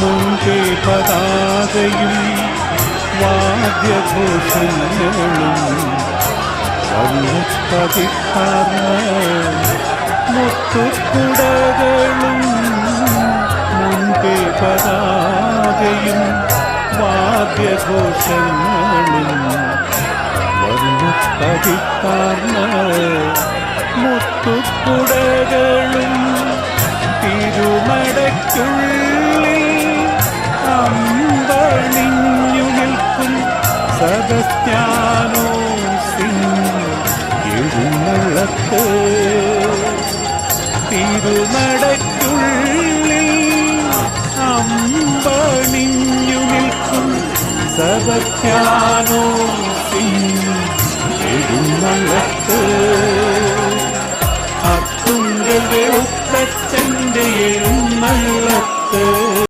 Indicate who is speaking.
Speaker 1: മുൻപേ പതാകയും വാദ്യഘോഷങ്ങളും വർണ്ണപ്പതിക്കാർന്ന മുത്തുക്കുടകളും മുൻപേ പതാകയും വാദ്യഘോഷങ്ങളും വർണ്ണപ്പതിക്കാർന്ന മുത്തുക്കുടകളും തിരുമടയ്ക്കുള്ളിൽ അമ്പണിഞ്ഞു നിൽക്കും സെബസ്ത്യാനോസിൻ എഴുന്നള്ളത്ത്. തിരുമടയ്ക്കുള്ളിൽ അമ്പണിഞ്ഞു നിൽക്കും സെബസ്ത്യാനോസിൻ എഴുന്നള്ളത്ത്. അത്തുങ്കൽ വെളുത്തച്ഛന്റെ എഴുന്നള്ളത്ത്.